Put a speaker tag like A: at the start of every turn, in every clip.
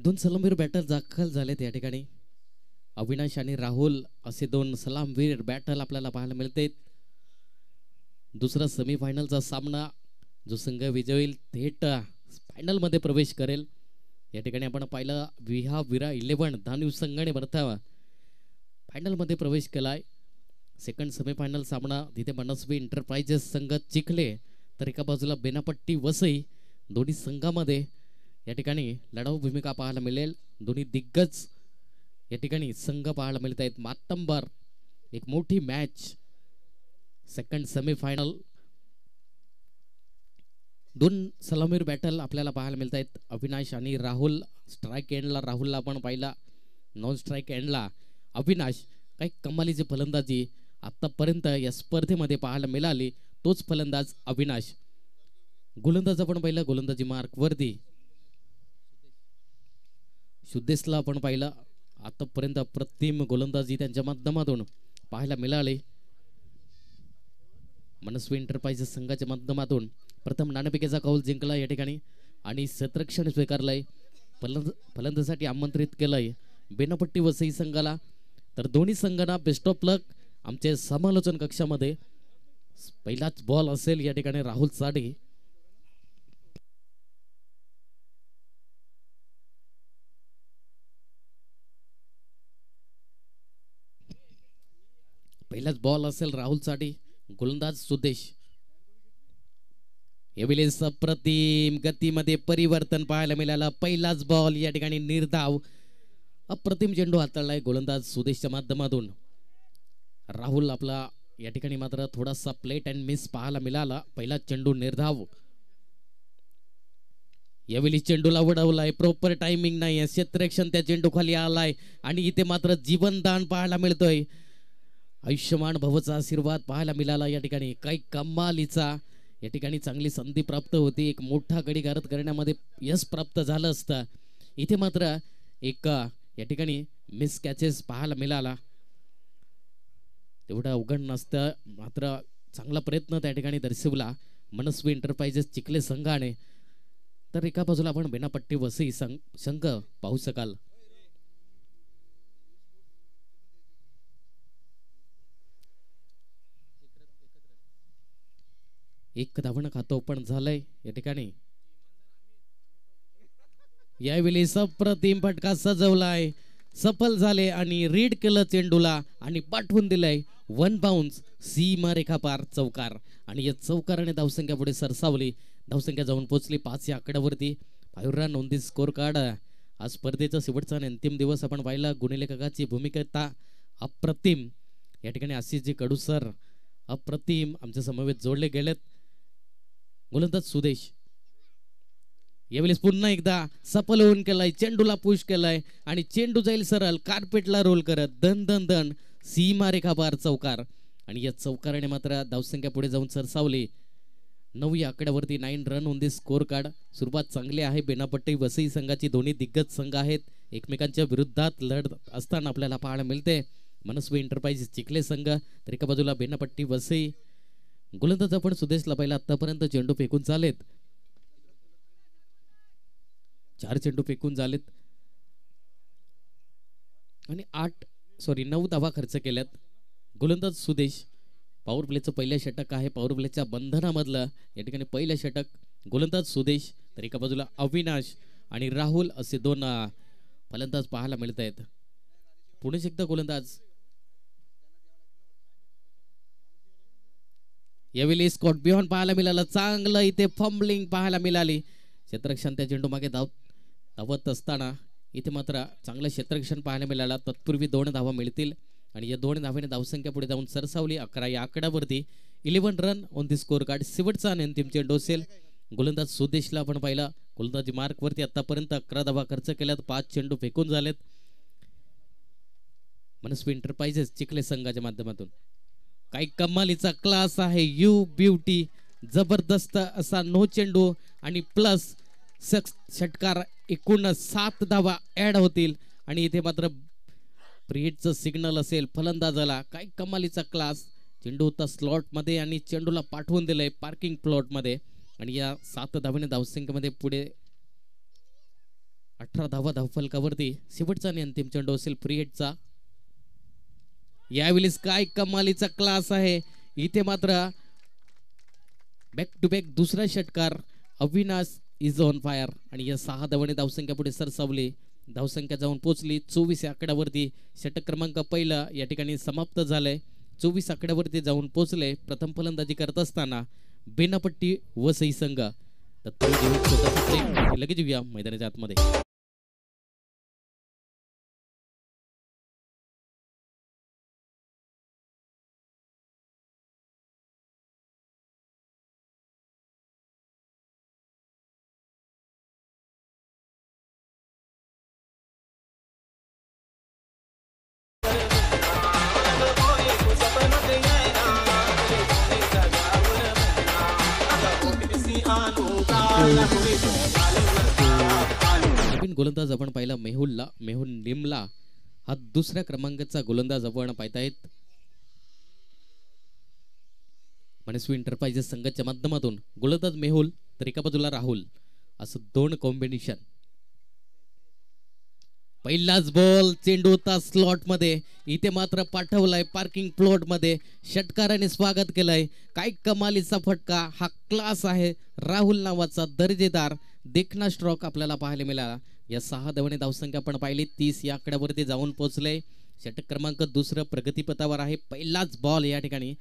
A: दोन सलामवीर बॅटर दाखल झालेत या ठिकाणी. अविनाश आणि राहुल असे दोन सलामवीर बॅटल आपल्याला पाहायला मिळते. दुसरा सेमीफायनलचा सामना जो संघ विजय होईल थेट फायनल मध्ये प्रवेश करेल. या ठिकाणी आपण पाहिलं विरा 11 धानू संघाने प्रथम फायनल मध्ये प्रवेश केलाय. सेकंड सेमीफायनल सामना तिथे मनस्वी एंटरप्राइजेस संघ चिखले तर एका बाजूला बेनापट्टी वसई. दोन्ही संघामध्ये या ठिकाणी लढाऊ भूमिका पाहायला मिळेल. दोन्ही दिग्गज या ठिकाणी संघ पाहायला मिळत आहेत. मातंबर एक मोठी मॅच. सेकंड सेमीफायनल दोन सलामीर बॅटल आपल्याला पाहायला मिळत आहेत. अविनाश आणि राहुल. स्ट्राईक एंडला राहुलला आपण पाहिला, नॉन स्ट्राईक एंडला अविनाश. काही कमालीची फलंदाजी आतापर्यंत या स्पर्धेमध्ये पाहायला मिळाली. तोच फलंदाज अविनाश. गोलंदाज आपण पाहिलं, गोलंदाजी मार्क वरती शुद्धेशला आपण पाहिलं. आतापर्यंत अप्रतिम गोलंदाजी त्यांच्या माध्यमातून पाहायला मिळाली. मनस्वी एंटरप्राइजेस संघाच्या माध्यमातून प्रथम नाणेफेकीचा कौल जिंकला या ठिकाणी आणि क्षेत्ररक्षण स्वीकारलंय. फलंदाजीसाठी आमंत्रित केलंय बेनापट्टी वसई संघाला. तर दोन्ही संघांना बेस्ट ऑफ लक. आमचे समालोचन कक्षामध्ये पहिलाच बॉल असेल या ठिकाणी राहुल साठी. पहिलाच बॉल असेल राहुल साठी. गोलंदाज सुदेश. यावेळी अप्रतिम गतीमध्ये परिवर्तन पाहायला मिळालं. पहिलाच बॉल या ठिकाणी निर्धाव. अप्रतिम चेंडू हाताळलाय गोलंदाज सुदेशच्या माध्यमातून. राहुल आपला या ठिकाणी मात्र थोडासा प्लेट अँड मिस पाहायला मिळाला. पहिला चेंडू निर्धाव. यावेळी चेंडूला उडवलाय. प्रॉपर टायमिंग नाही. क्षेत्ररक्षण त्या चेंडू खाली आलाय आणि इथे मात्र जीवनदान पाहायला मिळतोय. आयुष्यमान भवचा आशीर्वाद पाहायला मिळाला या ठिकाणी. काही कमालीचा या ठिकाणी चांगली संधी प्राप्त होती. एक मोठा गडी गारद करण्यामध्ये यश प्राप्त झालं असतं. इथे मात्र एक या ठिकाणी मिस कॅचेस पाहायला मिळाला. तेवढं अवघड नसतं मात्र चांगला प्रयत्न त्या ठिकाणी दर्शवला मनस्वी एंटरप्राइजेस चिखले संघाने. तर एका बाजूला आपण बेनापट्टी वसई संघ पाहू शकाल. एक धावणं खातं ओपन झालंय या ठिकाणी. यावेळी अप्रतिम फटका सजवलाय. सफल झाले आणि रीड केलं चेंडूला आणि पाठवून दिलंय. वन बाउन्स सीमा रेखा पार चौकार आणि या चौकाराने धावसंख्या पुढे सरसावली. धावसंख्या जाऊन पोहोचली 5 या आकड्यावरती. 5 रन नोंदी स्कोर कार्ड. आज स्पर्धेचा शेवटचा आणि अंतिम दिवस आपण पाहिला. गुणलेखकाची भूमिका अप्रतिम या ठिकाणी आशिषजी कडू सर अप्रतिम आमच्या समवेत जोडले गेलेत. गोलंदाज सुदेश. यावेळी पुन्हा एकदा सफल होऊन केलाय. चेंडूला पुश केलाय आणि चेंडू जाईल सरळ कार्पेटला रोल करत. दन दन दन सीमा रेखा पार चौकार आणि या चौकाराने मात्र धावसंख्या पुढे जाऊन सरसावली. 9 या आकड्यावरती 9 run on the score card. सुरुवात चांगली आहे. बेनापट्टी वसई संघाची. दोन्ही दिग्गज संघ आहेत. एकमेकांच्या विरुद्धात लढत असताना आपल्याला पाहायला मिळते. मनस्वी एंटरप्राइज चिखले संघ तर एका बाजूला बेनापट्टी वसई. गोलंदाज आपण सुदेशला पाहिला. आतापर्यंत चेंडू फेकून झालेत. 4 चेंडू फेकून झालेत आणि 9 धावा खर्च केल्यात. गोलंदाज सुदेश. पॉवर प्लेचं पहिलं षटक आहे. पॉवर प्लेच्या बंधनामधलं या ठिकाणी पहिलं षटक. गोलंदाज सुदेश तर एका बाजूला अविनाश आणि राहुल असे दोन फलंदाज पाहायला मिळत आहेत. पुणे एकदा गोलंदाज. यावेळी स्कॉर्पियन पाहायला मिळालं. चांगलं इथे फंबलिंग पाहायला मिळाली. क्षेत्ररक्षण त्या चेंडू मागे धावत असताना इथे मात्र चांगलं क्षेत्ररक्षण पाहायला मिळालं. तत्पूर्वी 2 धावा मिळतील आणि या 2 धावाने धावसंख्या पुढे जाऊन सरसावली. 11 या आकड्यावरती. 11 run on the score card. शेवटचा आणि अंतिम चेंडू असेल. गोलंदाज सुदेशला आपण पाहिला. गोलंदाजी मार्क वरती आतापर्यंत 11 धावा खर्च केल्यात. 5 चेंडू फेकून झालेत. मनस्वी एंटरप्राइजेस चिखले संघाच्या माध्यमातून. काही कमालीचा क्लास आहे. यू ब्युटी जबरदस्त असा नो चेंडू आणि प्लस षटकार. एकूण 7 धावा ऍड होतील आणि इथे मात्र प्रिहिटचं सिग्नल असेल फलंदाजाला. काही कमालीचा क्लास. चेंडू होता स्लॉट मध्ये आणि चेंडूला पाठवून दिलंय पार्किंग प्लॉट मध्ये आणि या 7 धावाने धावसंख्येमध्ये पुढे 18 धावा धावफलकावरती. शेवटचा आणि अंतिम चेंडू असेल फ्री हिटचा. यावेळेस काय कमालीचा क्लास आहे इथे मात्र बॅक टू बॅक दुसरा षटकार. अविनाश इज ऑन फायर आणि या 6 धावांनी धावसंख्या पुढे सरसावली. धावसंख्या जाऊन पोहोचली 24 आकड्यावरती. षटक क्रमांक पहिला या ठिकाणी समाप्त झालंय. 24 आकड्यावरती जाऊन पोहोचले. प्रथम फलंदाजी करत असताना बेनापट्टी वसई संघ. तर लगेच येऊया मैदानाच्या आतमध्ये. नवीन गोलंदाज आपण पाहिला मेहुल निमला. हा दुसऱ्या क्रमांकाचा गोलंदाज आपण पाहतायत. मनस्वी एंटरप्राइजेस संघाच्या माध्यमातून गोलंदाज मेहुल तर एका बाजूला राहुल असं 2 कॉम्बिनेशन. पहिलाच बॉल चेंडू होता स्लॉट मध्ये. इथे मात्र पाठवलाय पार्किंग प्लॉट मध्ये. षटकाराने स्वागत केलंय. काय कमालीचा फटका. हा क्लास आहे. राहुल नावाचा दर्जेदार देखना स्ट्रोक आपल्याला पाहायला मिळाला. या 6 धावांनी धावसंख्या आपण पाहिली 30 या आकड्यावरती जाऊन पोहोचले. षटक क्रमांक दुसरं प्रगतीपथावर आहे. पहिलाच बॉल या ठिकाणी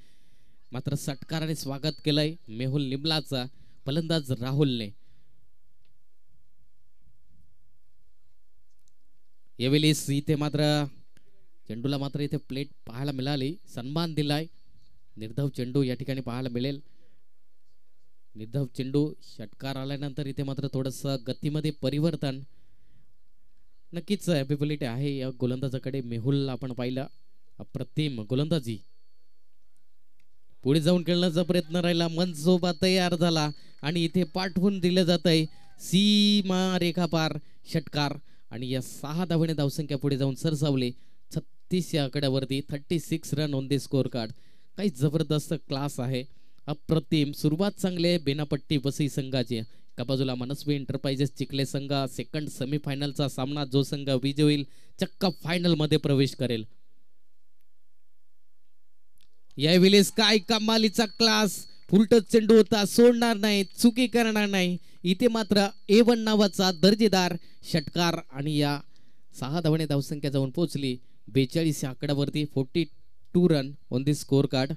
A: मात्र षटकाराने स्वागत केलंय मेहुल निमलाचा. फलंदाज राहुलने. यावेळेस इथे मात्र चेंडूला मात्र इथे प्लेट पाहायला मिळाली. सन्मान दिलाय. निर्धाव चेंडू या ठिकाणी पाहायला मिळेल. निर्धाव चेंडू षटकार आल्यानंतर इथे मात्र थोडस गतीमध्ये परिवर्तन. नक्कीच एबिलिटी आहे या गोलंदाजाकडे. मेहुल आपण पाहिलं अप्रतिम गोलंदाजी. पुढे जाऊन खेळण्याचा प्रयत्न राहिला. मनसोबा तयार झाला आणि इथे पाठवून दिलं जात आहे सीमा रेखा पार षटकार. आणि या 6 धावांनी धावसंख्या पुढे जाऊन सरसावली 36 या आकड्यावरती. 36 run on the score card. काही जबरदस्त क्लास आहे. अप्रतिम सुरुवात चांगली आहे बेनापट्टी वसई संघाची. एका बाजूला मनस्वी एंटरप्राइजेस चिखले संघ. सेकंड सेमीफायनलचा सामना जो संघ विजय होईल चक्क फायनल मध्ये प्रवेश करेल. यावेळेस काय कमालीचा क्लास. फुलटच चेंडू होता. सोडणार नाही. चुकी करणार नाही. इथे मात्र A1 नावाचा दर्जेदार षटकार आणि या 6 धावांनी धावसंख्या जाऊन पोहोचली 42 या आकड्यावरती. 42 run on the score card.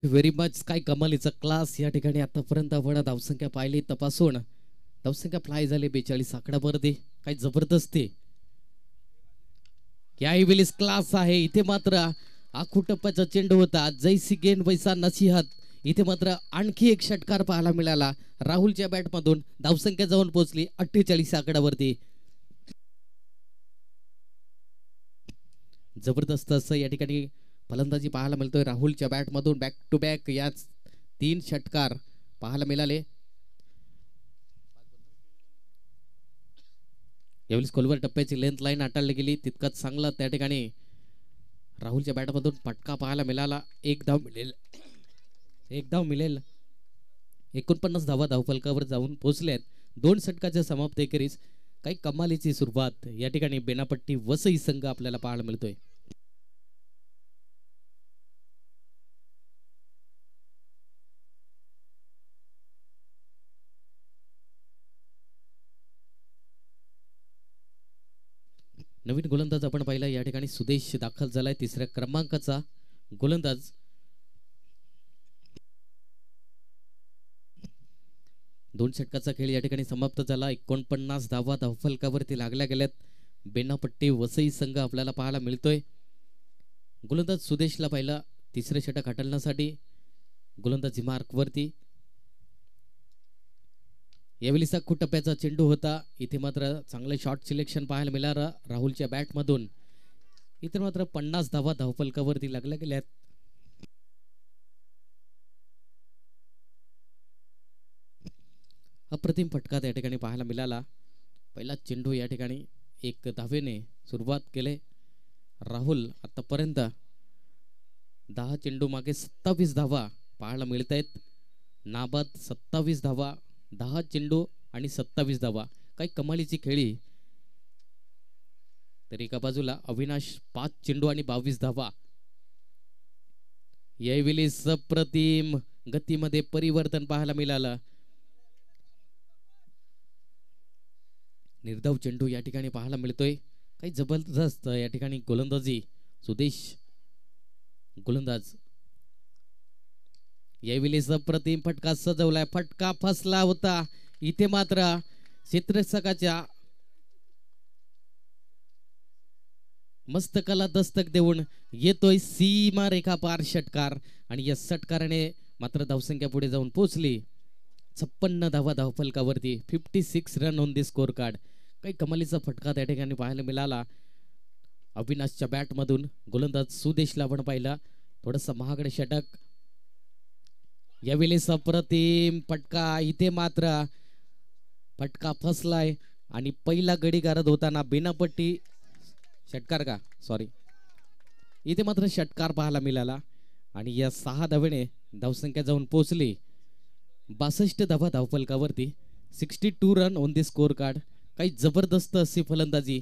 A: Very much. काय कमालीचा क्लास या ठिकाणी आतापर्यंत आपण धावसंख्या पाहिली तपासून. धावसंख्या फ्लाय झाली 42 आकड्यावरती. काय जबरदस्ती. यावेळेस क्लास आहे. इथे मात्र आखू टप्प्याचा चेंडू होता. जैसी गेंद वैसा नसीहत. इथे मात्र आणखी एक षटकार पाहायला मिळाला राहुलच्या बॅटमधून. धावसंख्या जाऊन पोहोचली 48 आकड्यावरती. जबरदस्त असं या ठिकाणी फलंदाजी पाहायला मिळतोय राहुलच्या बॅटमधून. बॅक टू बॅक याच 3 षटकार पाहायला मिळाले. यावेळेस खोलवर टप्प्याची लेंथ लाईन हाताळली गेली. तितकंच चांगलं त्या ठिकाणी राहुलच्या बॅटमधून फटका पाहायला मिळाला. एक धाव मिळेल. 49 धावा धावफलकावर जाऊन पोहोचल्यात. 2 षटकाच्या समाप्तीखेरीज काही कमालीची सुरुवात या ठिकाणी बेनापट्टी वसई संघ आपल्याला पाहायला मिळतोय. नवीन गोलंदाज आपण पाहिला या ठिकाणी सुदेश दाखल झालाय. 3ऱ्या क्रमांकाचा गोलंदाज. 2 षटकाचा खेळ या ठिकाणी समाप्त झाला. 49 धावा धावफलकावरती लागल्या गेल्यात. बेनापट्टी वसई संघ आपल्याला पाहायला मिळतोय. गोलंदाज सुदेशला पाहिला तिसरे षटक हाताळण्यासाठी गोलंदाजी मार्कवरती. यावेळी सखू टप्प्याचा चेंडू होता. इथे मात्र चांगले शॉट सिलेक्शन पाहायला मिळालं राहुलच्या बॅटमधून. इथे मात्र 50 धावा धावफलकावरती लागल्या गेल्यात. अप्रतिम फटका त्या ठिकाणी पाहायला मिळाला. पहिला चेंडू या ठिकाणी 1 धावेने सुरुवात केले राहुल. आतापर्यंत 10 चेंडू मागे 27 धावा पाहायला मिळत आहेत. नाबाद 27 धावा, 10 चेंडू आणि 27 धावा. काही कमालीची खेळी. तर एका बाजूला अविनाश 5 चेंडू आणि 22 धावा. यावेळी सप्रतिम गतीमध्ये परिवर्तन पाहायला मिळालं. निर्धाव चेंडू या ठिकाणी पाहायला मिळतोय. काही जबरदस्त या ठिकाणी गोलंदाजी सुदेश गोलंदाज. यावेळी सप्रतिम फटका सजवलाय. फटका फसला होता. इथे मात्र क्षेत्ररक्षकाच्या मस्तकाला दस्तक देऊन येतोय सीमा रेखा पार षटकार आणि या षटकाराने मात्र धावसंख्या पुढे जाऊन पोहोचली 56 धावा धावफलकावरती. 56 run on the score card. काही कमालीचा फटका त्या ठिकाणी पाहायला मिळाला अविनाशच्या बॅटमधून. गोलंदाज सुदेशला पण पाहिला थोडंसं महागडे षटक. यावेळी सप्रतिम फटका. इथे मात्र फटका फसलाय आणि पहिला गडी गारद होताना बेनापट्टी षटकार का सॉरी इथे मात्र षटकार पाहायला मिळाला आणि या 6 धावेने धावसंख्या जाऊन पोहोचली 62 धावा धावफलकावरती. 62 run on the score card. काही जबरदस्त अशी फलंदाजी.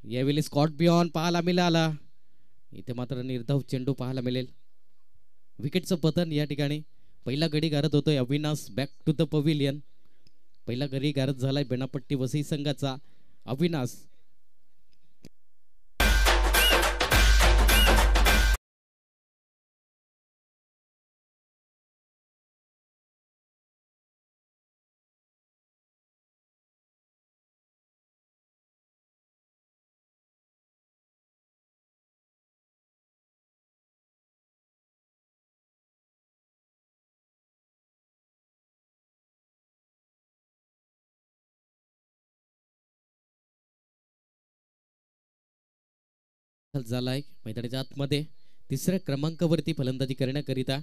A: यावेळी स्कॉर्पियन पाहायला मिळाला. इथे मात्र निर्धाव चेंडू पाहायला मिळेल. विकेटचं पतन या ठिकाणी. पहिला गडी गारद होतोय Avinash. Back to the pavilion. पहिला गडी गारद झालाय बेनापट्टी वसई संघाचा अविनाश. झालाय मैदानाच्या आतमध्ये. तिसऱ्या क्रमांकावरती फलंदाजी करण्याकरिता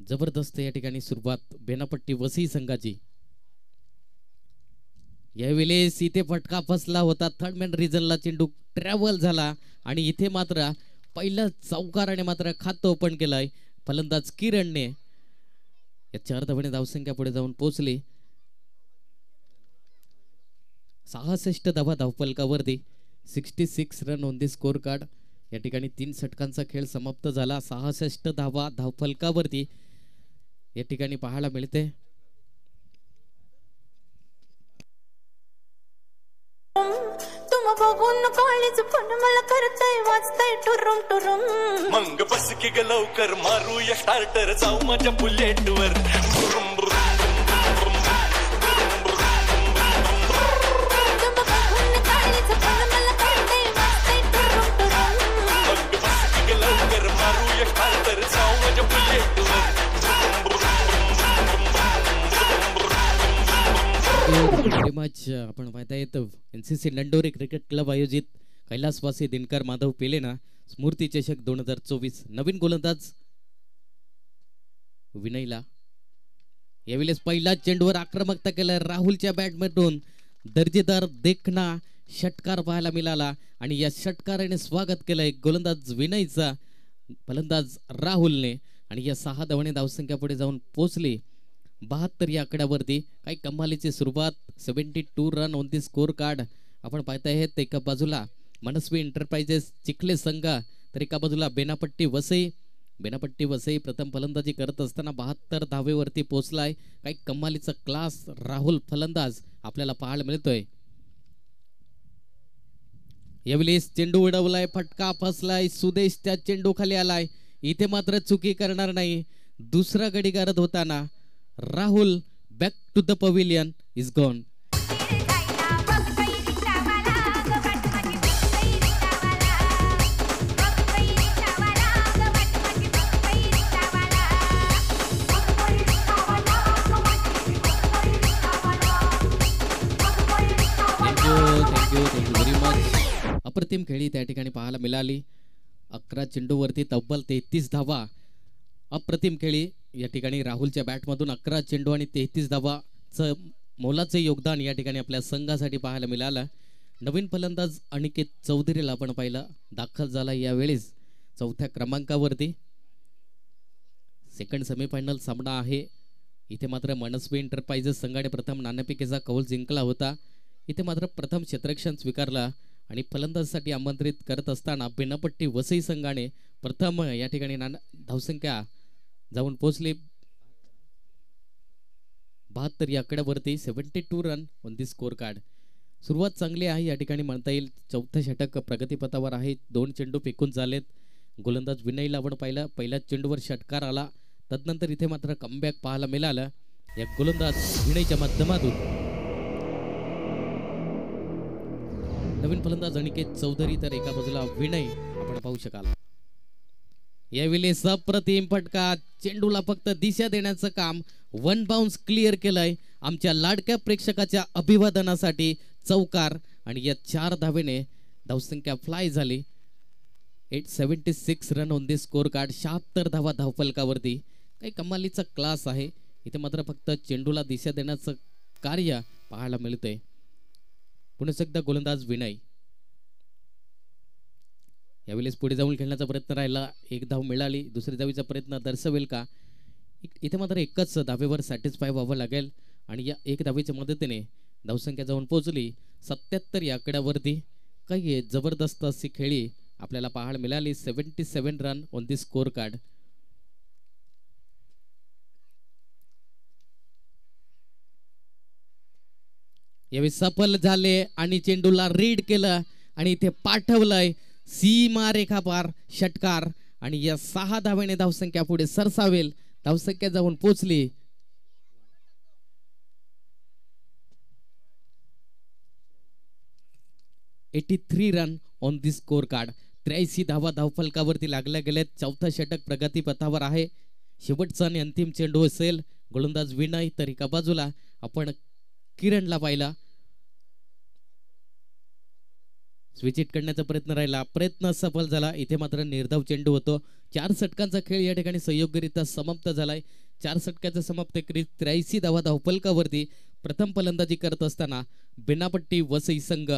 A: जबरदस्त या ठिकाणी सुरुवात बेनापट्टी वसई संघाची. यावेळी इथे फटका फसला होता. थर्ड मॅन रिजनला चेंडू ट्रॅव्हल झाला आणि इथे मात्र पहिल्या चौकाराने मात्र खातं ओपन केलंय फलंदाज किरणने. या 4 धावांनी धावसंख्या पुढे जाऊन पोहोचली 66 धावा धावफलकावरती. 66 run on the score card. या ठिकाणी 3 षटकांचा खेळ समाप्त झाला. 66 धावा धावफलकावरती या ठिकाणी पाहायला मिळते.
B: तुम बघून कॉलेज पण मला करतय वाचतय टुरुम टुरुम.
C: मंग बस की ग लवकर मारूया स्टार्टर जाऊ माझ्या बुलेट वर.
A: आपण पाहता येतो NCC नंडोरे क्रिकेट क्लब आयोजित कैलासवासी दिनकर माधव पेलेना स्मृती चषक 2024. नवीन गोलंदाज विनयला. यावेळेस पहिला चेंडूवर आक्रमकता केला राहुलच्या बॅटमधून. दर्जेदार देखना षटकार पाहायला मिळाला आणि या षटकाराने स्वागत केलंय गोलंदाज विनयचा फलंदाज राहुलने आणि या 6 धावांनी धावसंख्या पुढे जाऊन पोहोचली 72 या आकड्यावरती. काही कमालीची सुरुवात. 72 run on the score card. आपण पाहताय आहेत एका बाजूला मनस्वी एंटरप्राइजेस चिखले संघ तर एका बाजूला बेनापट्टी वसई. बेनापट्टी वसई प्रथम फलंदाजी करत असताना 72 धावेवरती पोहोचलाय. काही कमालीचा क्लास राहुल फलंदाज आपल्याला पाहायला मिळतोय. यावेळी चेंडू उडवलाय. फटका फसलाय. सुदेश त्या चेंडू खाली आलाय. इथे मात्र चुकी करणार नाही. दुसरा गडी गारद होताना Rahul back to the pavilion is gone. Thank you very much. अप्रतिम खेळी त्या ठिकाणी पाहायला मिळाली. 11 चेंडूवरती तब्बल 33 धावा. अप्रतिम खेळी या ठिकाणी राहुलच्या बॅटमधून 11 चेंडू आणि 33 धावाचं मोलाचं योगदान या ठिकाणी आपल्या संघासाठी पाहायला मिळालं. नवीन फलंदाज अनिकेत चौधरीला आपण पाहिलं दाखल झाला यावेळेस 4थ्या क्रमांकावरती. सेकंड सेमीफायनल सामना आहे. इथे मात्र मनस्वी एंटरप्राइजेस संघाने प्रथम नाणेफेकीचा कौल जिंकला होता. इथे मात्र प्रथम क्षेत्ररक्षण स्वीकारला आणि फलंदाजासाठी आमंत्रित करत असताना बिनापट्टी वसई संघाने प्रथम या ठिकाणी धावसंख्या जाऊन पोहोचली 72 या आकड्यावरती. 72 run on the score card. सुरुवात चांगली आहे या ठिकाणी म्हणता येईल. 4थं षटक प्रगतीपथावर आहे. 2 चेंडू फेकून झालेत. गोलंदाज विनयला आपण पाहिलं पहिल्याच चेंडूवर षटकार आला. तदनंतर इथे मात्र कमबॅक पाहायला मिळालं या गोलंदाज विनयच्या माध्यमातून. नवीन फलंदाज अनिकेत चौधरी तर एका बाजूला विनय आपण पाहू शकाल. यावेळेस अप्रतिम फटका. चेंडूला फक्त दिशा देण्याचं काम 1 बाउन्स क्लिअर केलंय. आमच्या लाडक्या प्रेक्षकाच्या अभिवादनासाठी चौकार आणि या 4 धावेने धावसंख्या फ्लाय झाली. 876 run on the score card. 76 धावा धावफलकावरती. काही कमालीचा क्लास आहे. इथे मात्र फक्त चेंडूला दिशा देण्याचं कार्य पाहायला मिळतंय. पुन्हा एकदा गोलंदाज विनय. यावेळेस पुढे जाऊन खेळण्याचा प्रयत्न राहिला. 1 धाव मिळाली. दुसरी धावीचा प्रयत्न दर्शवेल का. इथे मात्र एकच धावेवर सॅटिस्फाय व्हावं लागेल आणि या 1 धावेच्या मदतीने धावसंख्या जाऊन पोहोचली 77 या आकड्यावरती. काही जबरदस्त अशी खेळी आपल्याला पाहायला मिळाली. 77 run on the score card. यावेळी सफल झाले आणि चेंडूला रीड केलं आणि इथे पाठवलंय सीमा रेखा पार षटकार आणि या 6 धावेने धावसंख्या पुढे सरसावेल. धावसंख्या जाऊन पोहोचली 83 run on the score card. 83 धावा धावफलकावरती लागल्या गेल्यात. 4थं षटक प्रगती पथावर आहे. शेवटचा आणि अंतिम चेंडू असेल. गोलंदाज विनय तर एका बाजूला आपण किरणला पाहिला. स्विच हिट करण्याचा प्रयत्न राहिला. प्रयत्न सफल झाला. इथे मात्र निर्धाव चेंडू होतो. 4 षटकांचा खेळ या ठिकाणी संयोगरित्या समाप्त झालाय. 4 षटकाचा समाप्त करीत 83 धावा धावफलकावरती प्रथम फलंदाजी करत असताना बिनापट्टी वसई संघ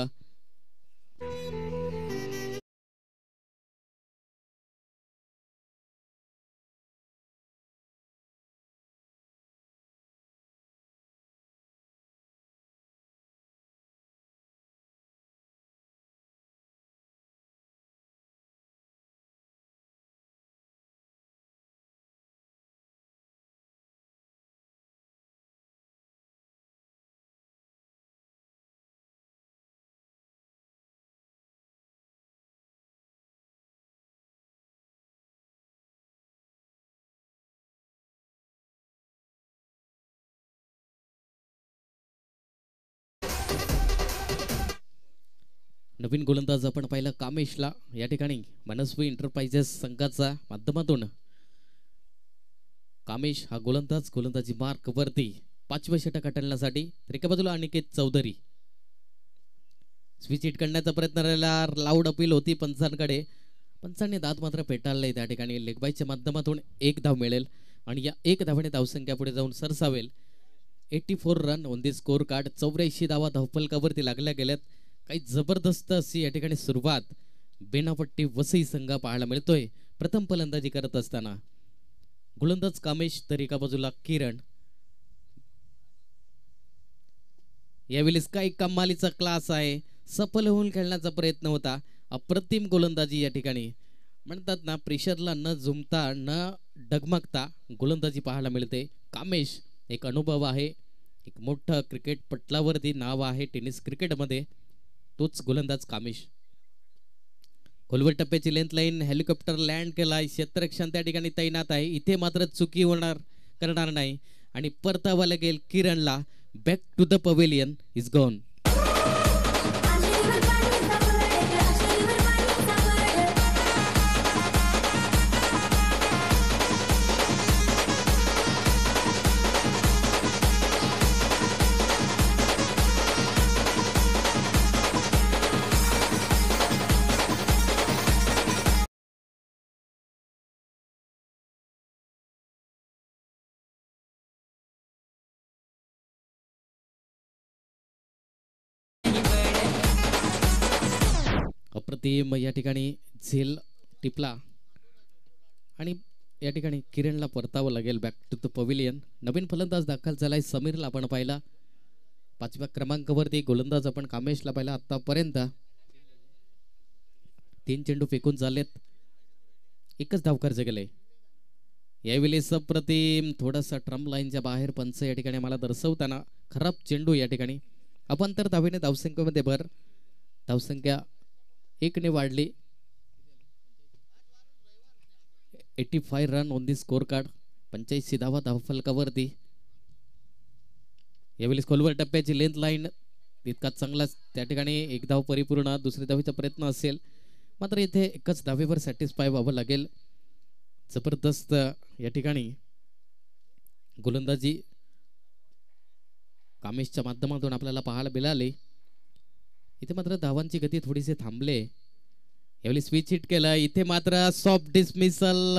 A: नवीन गोलंदाज आपण पाहिला कामेशला. या ठिकाणी मनस्वी एंटरप्राइजेस संघाचा माध्यमातून कामेश हा गोलंदाजी मार्क वरती 5व्या षटक हाताळण्यासाठी. तर एका बाजूला अनिकेत चौधरी. स्विच हिट करण्याचा प्रयत्न राहिला. लाऊड अपील होती पंचांकडे. पंचांनी दात मात्र पेटाळले. त्या ठिकाणी लेगबाईच्या माध्यमातून 1 धाव मिळेल आणि या 1 धावाने धावसंख्या पुढे जाऊन सरसावेल. 84 run on the score card. 84 धावा धावफलकावरती लागल्या गेल्यात. काही जबरदस्त अशी या ठिकाणी सुरुवात बेनापट्टी वसई संघ पाहायला मिळतोय प्रथम फलंदाजी करत असताना. गोलंदाज कामेश तर एका बाजूला किरण. यावेळेस काही कमालीचा क्लास आहे. सफल होऊन खेळण्याचा प्रयत्न होता. अप्रतिम गोलंदाजी या ठिकाणी म्हणतात ना प्रेशरला न झुमता न डगमगता गोलंदाजी पाहायला मिळते. कामेश एक अनुभव आहे. एक मोठं क्रिकेट पटलावरती नाव आहे टेनिस क्रिकेटमध्ये. तोच गोलंदाज कामेश. खोलवर टप्प्याची लेंथ लाईन हेलिकॉप्टर लँड केलाय क्षेत्ररक्षण त्या ठिकाणी तैनात आहे इथे मात्र चुकी करणार नाही आणि परतावा लागेल किरणला back to the pavilion is gone अप्रतिम या ठिकाणी झेल टिपला आणि या ठिकाणी किरणला परतावं लागेल बॅक टू द पवेलियन नवीन फलंदाज दाखल झालाय समीरला आपण पाहिला 5व्या क्रमांकावरती गोलंदाज आपण कामेशला पाहिला आतापर्यंत 3 चेंडू फेकून झालेत एकच धाव खर्च केले यावेळी सप्रतिम थोडासा ट्रम लाईनच्या बाहेर पंच या ठिकाणी मला दर्शवताना खराब चेंडू या ठिकाणी आपण तर धावेने धावसंख्येमध्ये भर धावसंख्या 1 ने वाढली 85 run on the score card 85 धावा धावफलकावरती यावेळी खोलवर टप्प्याची लेंथ लाईन तितका चांगला त्या ठिकाणी एक धाव परिपूर्ण दुसरी धावीचा प्रयत्न असेल मात्र इथे एकच धावेवर सॅटिस्फाय व्हावं लागेल जबरदस्त या ठिकाणी गोलंदाजी कामेशच्या माध्यमातून आपल्याला पाहायला मिळाले इथे मात्र धावांची गती थोडीशी थांबले यावेळी स्विच हिट केलं इथे मात्र सॉफ्ट डिसमिसल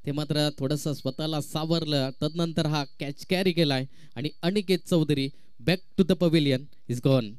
A: ते मात्र थोडंसं स्वतःला सावरलं तदनंतर हा कॅच कॅरी केलाय आणि Aniket Chaudhari back to the pavilion is gone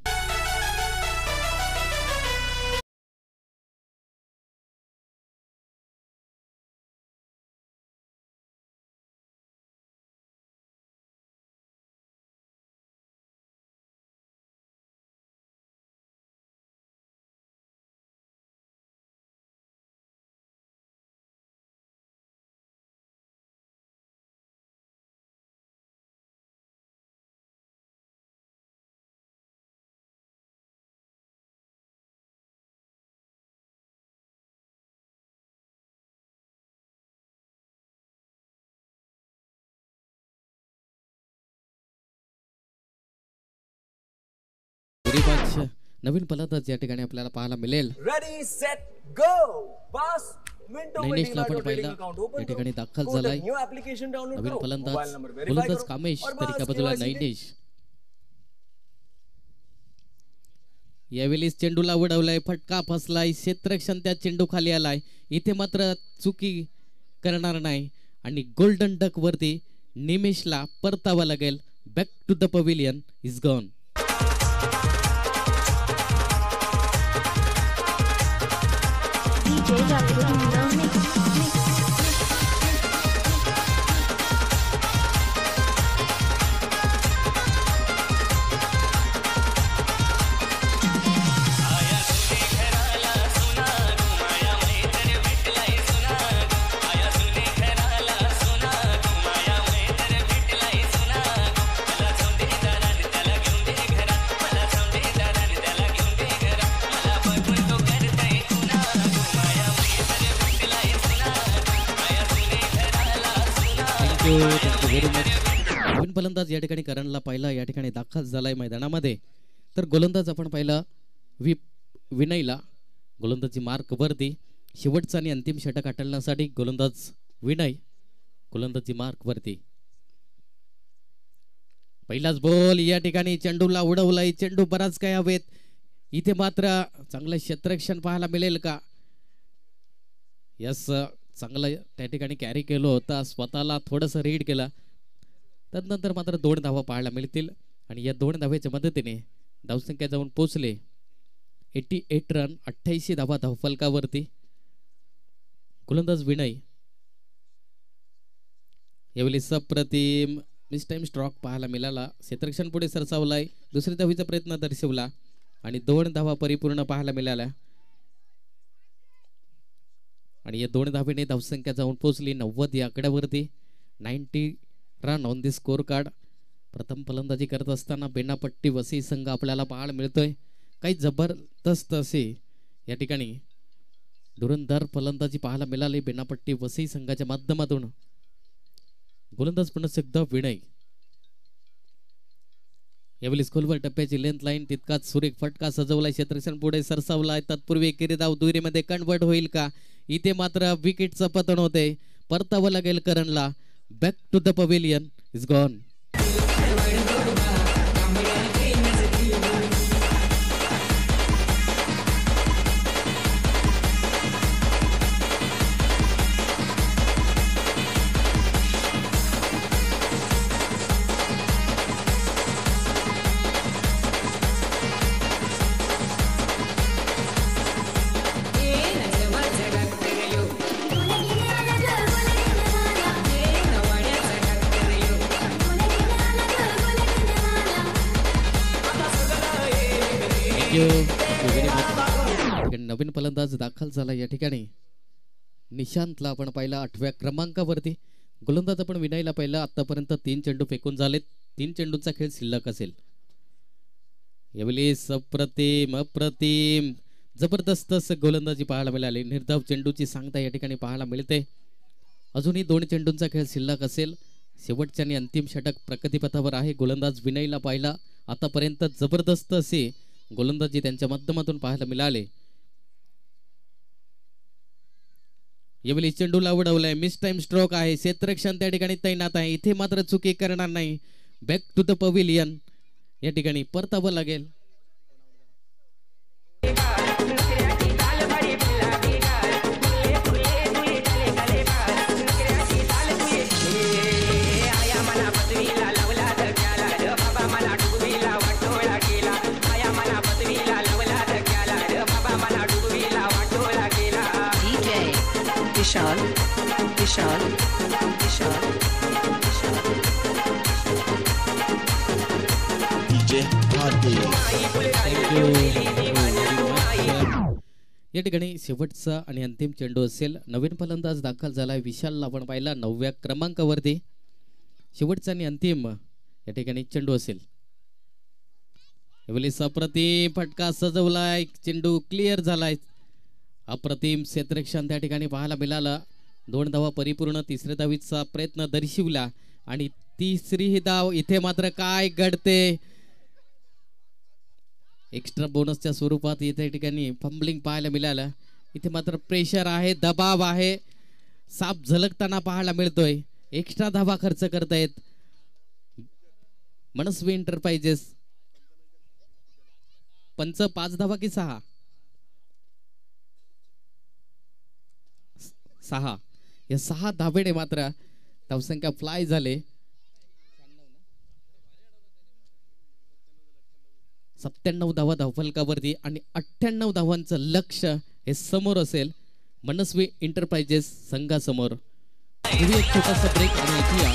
A: नवीन फलंदाज या ठिकाणी आपल्याला पाहायला मिळेल
D: रेडी सेट गो पास
A: नैनेशला आपण पाहिला या ठिकाणी दाखल झालाय नवीन फलंदाज गोलंदाज कामेश तरी बाजूला नैनेश यावेळी चेंडूला उडवलाय फटका फसलाय क्षेत्ररक्षण त्या चेंडू खाली आलाय इथे मात्र चुकी करणार नाही आणि गोल्डन डक वरती निमेशला परतावा लागेल back to the pavilion is gone नवीन फलंदाज या ठिकाणी करणला पाहिला या ठिकाणी दाखल झालाय मैदानामध्ये तर गोलंदाज आपण पाहिला विनयला गोलंदाजी मार्क वरती शेवटचा आणि अंतिम षटक हाताळण्यासाठी गोलंदाज विनय गोलंदाजी मार्क वरती पहिलाच बॉल या ठिकाणी चेंडूला उडवलाय चेंडू बराच काय हवेत इथे मात्र चांगलं क्षेत्ररक्षण पाहायला मिळेल का यस चांगलं त्या ठिकाणी कॅरी केलं होता स्वतःला थोडंसं रीड केला तदनंतर मात्र 2 धावा पाहायला मिळतील आणि या 2 धावेच्या मदतीने धावसंख्या जाऊन पोहोचले 88 रन 88 धावा धावफलकावरती गोलंदाज विनय यावेळी सप्रतिम मिस टाइम स्ट्रोक पाहायला मिळाला क्षेत्ररक्षण पुढे सरसावलाय दुसरी धावीचा प्रयत्न दर्शवला आणि 2 धावा परिपूर्ण पाहायला मिळाल्या आणि या 2 धावेने धावसंख्या जाऊन पोहोचली 90 या आकड्यावरती 90 run on the score card प्रथम फलंदाजी करत असताना बेनापट्टी वसी संघ आपल्याला पाहायला मिळतोय काही जबरदस्त असे या ठिकाणी धुरंधार फलंदाजी पाहायला मिळाली बेनापट्टी वसई संघाच्या माध्यमातून. गोलंदाज पुन्हा एकदा विनय. यावेळी स्कूलवर टप्प्याची लेंथ लाईन तितकाच सुरेख फटका सजवलाय. क्षेत्रक्षण पुढे सरसावलाय. तत्पूर्वी एकेरी धाव दुहेरीमध्ये कन्वर्ट होईल का? इथे मात्र विकेटचं पतन होते. परतावं लागेल करणला. Back to the pavilion is gone. नवीन फलंदाज दाखल झाला या ठिकाणी. निशांतला आपण पाहिला 8व्या क्रमांकावरती. गोलंदाज आपण विनयला पाहिला. आतापर्यंत 3 चेंडू फेकून झालेत. 3 चेंडूंचा खेळ शिल्लक असेल. यावेळी अप्रतिम जबरदस्त गोलंदाजी पाहायला मिळाली. निर्धाव चेंडूची सांगता या ठिकाणी पाहायला मिळते. अजूनही 2 चेंडूंचा खेळ शिल्लक असेल. शेवटच्या आणि अंतिम षटक प्रगतीपथावर आहे. गोलंदाज विनयला पाहिला. आतापर्यंत जबरदस्त असे गोलंदाजी त्यांच्या माध्यमातून पाहायला मिळाले. यावेळी चेंडूला उडवलाय. मिस टाइम स्ट्रोक आहे. क्षेत्ररक्षण त्या ठिकाणी तैनात आहे. इथे मात्र चुकी करणार नाही. बॅक टू द पवेलियन या ठिकाणी परतावं लागेल.
E: विशाल विशाल विशाल
A: या ठिकाणी शेवटचा आणि अंतिम चेंडू असेल. नवीन फलंदाज दाखल झालाय. विशालला आपण पाहिला 9व्या क्रमांकावरती. शेवटचा आणि अंतिम या ठिकाणी चेंडू असेल. यावेळी अप्रतिम फटका सजवलाय. चेंडू क्लिअर झालाय. अप्रतिम क्षेत्ररक्षण त्या ठिकाणी पाहायला मिळालं. 2 धावा परिपूर्ण. 3ऱ्या धावीचा प्रयत्न दर्शविला आणि 3री धाव. इथे मात्र काय घडते? एक्स्ट्रा बोनसच्या स्वरूपात इथे ठिकाणी फंबलिंग पाहायला मिळालं. इथे मात्र प्रेशर आहे, दबाव आहे, साप झलकताना पाहायला मिळतोय. एक्स्ट्रा धावा खर्च करतायत मनस्वी एंटरप्राइजेस. पंच 5 धावा की 6? 6. या 6 धावेने मात्र धावसंख्या फ्लाय झाले. 97 धावा धावफलकावरती आणि 98 धावांचं लक्ष हे समोर असेल मनस्वी एंटरप्राइजेस संघासमोर. एक छोटासा ब्रेक आणि ऐकूया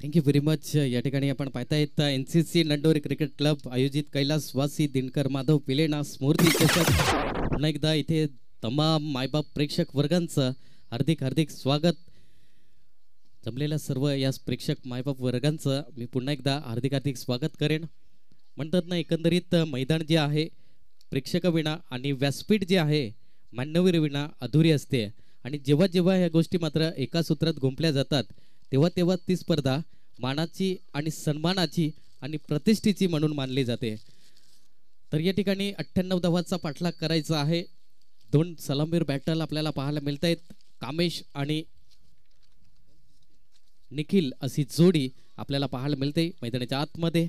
A: थँक्यू व्हेरी मच. या ठिकाणी आपण पाहतायत NCC नंडोरे क्रिकेट क्लब आयोजित कैलासवासी दिनकर माधव पिलेना स्मृती चषक. पुन्हा एकदा इथे तमाम मायबाप प्रेक्षक वर्गांचं हार्दिक हार्दिक स्वागत. जमलेल्या सर्व या प्रेक्षक मायबाप वर्गांचं मी पुन्हा एकदा हार्दिक हार्दिक स्वागत करेन. म्हणतात ना, एकंदरीत मैदान जे आहे प्रेक्षकाविना आणि व्यासपीठ जे आहे मान्यवरीविना अधुरी असते. आणि जेव्हा जेव्हा ह्या गोष्टी मात्र एका सूत्रात गुंफल्या जातात तेव्हा तेव्हा ती स्पर्धा मानाची आणि सन्मानाची आणि प्रतिष्ठेची म्हणून मानली जाते. तर या ठिकाणी 98 धावांचा पाठलाग करायचा आहे. 2 सलामीर बॅटल आपल्याला पाहायला मिळत आहेत. कामेश आणि निखिल अशी जोडी आपल्याला पाहायला मिळते मैदानाच्या आतमध्ये.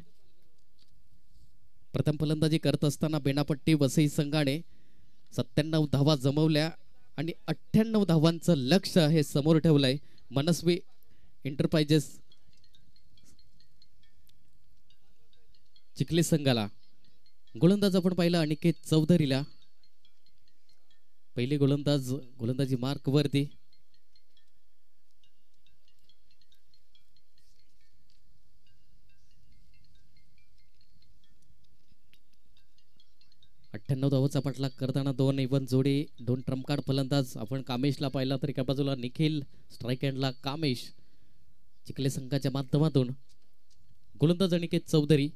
A: प्रथम फलंदाजी करत असताना बेनापट्टी वसई संघाने 97 धावा जमवल्या आणि 98 धावांचं लक्ष्य हे समोर ठेवलंय मनस्वी एंटरप्राइजेस चिखली संघाला. गोलंदाज आपण पाहिला अनिकेत चौधरीला. पहिले गोलंदाजी मार्क वरती. धावाचा पाठलाग करताना 2 इव्हन जोडी, 2 ट्रम्पकार्ड फलंदाज आपण कामेशला पाहिला तर एका बाजूला निखिल, स्ट्राईक एंडला कामेश. चिखले संघाच्या माध्यमातून गोलंदाज अनिकेत चौधरी.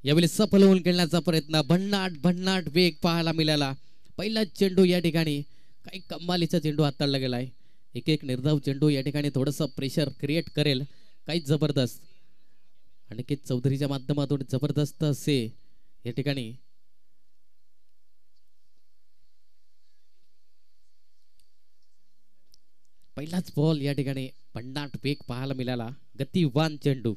A: यावेळी सफल होऊन खेळण्याचा प्रयत्न. भन्नाट वेग पाहायला मिळाला. पहिला चेंडू या ठिकाणी काही कमालीचा चेंडू हाताळला गेलाय. एक निर्धाव चेंडू या ठिकाणी थोडंसं प्रेशर क्रिएट करेल. काही जबरदस्त अनिकेत चौधरीच्या माध्यमातून जबरदस्त असे या ठिकाणी पहिलाच बॉल या ठिकाणी भन्नाट वेग पाहायला मिळाला. गतिवान चेंडू.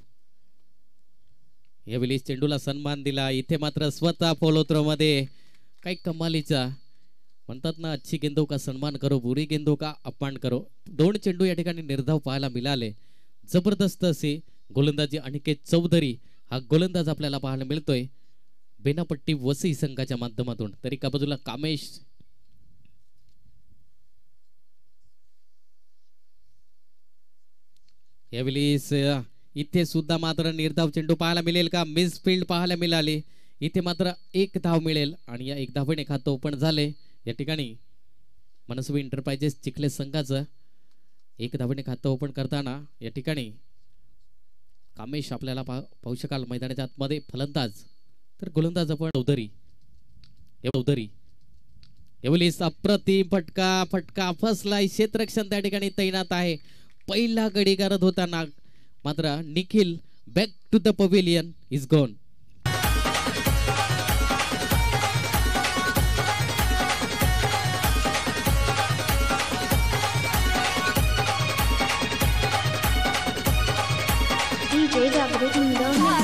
A: यावेळी चेंडूला सन्मान दिला. इथे मात्र स्वतः फॉलो थ्रो मध्ये काही कमालीचा म्हणतात ना, अच्छी गेंदों का सन्मान करो, बुरी गेंदों का अपमान करो. 2 चेंडू या ठिकाणी निर्धाव पाहायला मिळाले. जबरदस्त असे गोलंदाजी अनिकेत चौधरी हा गोलंदाज आपल्याला पाहायला मिळतोय बेनापट्टी वसई संघाच्या माध्यमातून. तरी एका बाजूला कामेश. यावेळी इथे सुद्धा मात्र निर्धाव चेंडू पाहायला मिळेल का? मिस फील्ड पाहायला मिळाली. इथे मात्र 1 धाव मिळेल आणि या 1 धावेने खातं ओपन झाले. या ठिकाणी मनस्वी एंटरप्राइजेस चिखले संघाचं 1 धावेने खातं ओपन करताना या ठिकाणी कामेश आपल्याला पाहू शकाल मैदानाच्या आतमध्ये फलंदाज. तर गोलंदाज आपण चौधरी. यावेळी अप्रतिम फटका फसलाय. क्षेत्ररक्षण त्या ठिकाणी तैनात आहे. पहिला गडी करत होताना मात्र Nikhil back to the pavilion is gone.
B: DJ Jagrut निंदवणे.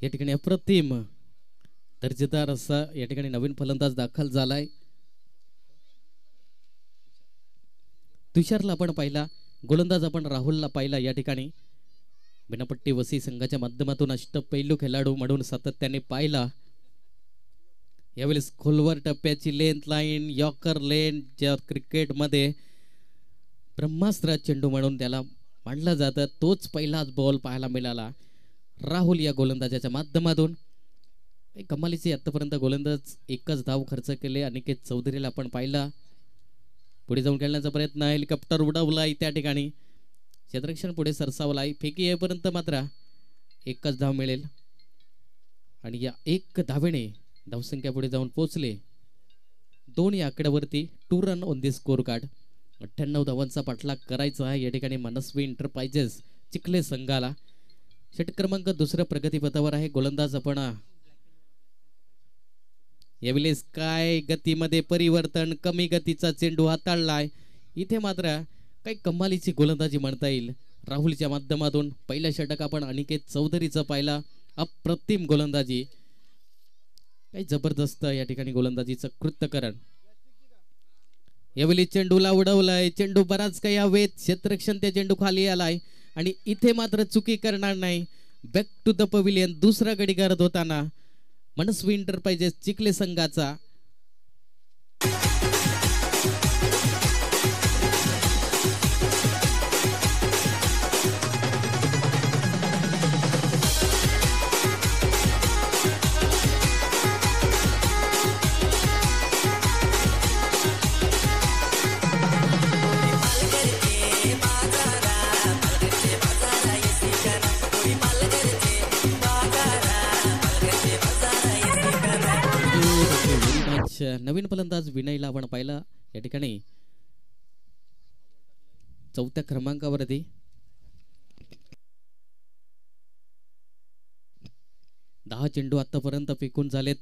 A: या ठिकाणी अप्रतिम दर्जेदार असा या ठिकाणी नवीन फलंदाज दाखल झालाय. तुषारला आपण पाहिला. गोलंदाज आपण राहुलला पाहिला. या ठिकाणी बेनापट्टी वसई संघाच्या माध्यमातून अष्टपैलू खेळाडू म्हणून सातत्याने पाहिला. यावेळेस खोलवर टप्प्याची लेंथ लाईन, यॉर्कर लेन ज्या क्रिकेटमध्ये ब्रह्मास्त्र चेंडू म्हणून त्याला मांडलं जातं, तोच पहिलाच बॉल पाहायला मिळाला राहुल या गोलंदाजाच्या माध्यमातून. कमालीचे आतापर्यंत गोलंदाज 1च धाव खर्च केले. अनिकेत चौधरीला आपण पाहिला. पुढे जाऊन खेळण्याचा प्रयत्न. हेलिकॉप्टर उडवलाय त्या ठिकाणी. क्षेत्ररक्षण पुढे सरसावलाय. फेकी येईपर्यंत मात्र 1च धाव मिळेल आणि या 1 धावेने धावसंख्या पुढे जाऊन पोहोचले 2 या आकड्यावरती. 2 run on the score card. 98 धावांचा पाठलाग करायचा आहे या ठिकाणी मनस्वी एंटरप्राइजेस चिखले संघाला. षटक क्रमांक 2 प्रगतीपथावर आहे. गोलंदाज आपण यावेळेस काय गतीमध्ये परिवर्तन, कमी गतीचा चेंडू हाताळलाय. इथे मात्र काही कमालीची गोलंदाजी म्हणता येईल राहुलच्या माध्यमातून. पहिला षटक आपण अनिकेत चौधरीचा पाहिला, अप्रतिम गोलंदाजी, काही जबरदस्त या ठिकाणी गोलंदाजीचं कृत्यकरण. यावेळी चेंडूला उडवलाय, चेंडू बराच काही हवेत, क्षेत्ररक्षण त्या चेंडू खाली आलाय आणि इथे मात्र चुकी करणार नाही. बॅक टू द पविलियन दुसरा गडी करत होताना मनस्वी एंटरप्राइजेस चिखले संघाचा नवीन फलंदाज विनयला आपण पाहिला या ठिकाणी चौथ्या क्रमांकावरती. दहा चेंडू आतापर्यंत फेकून झालेत,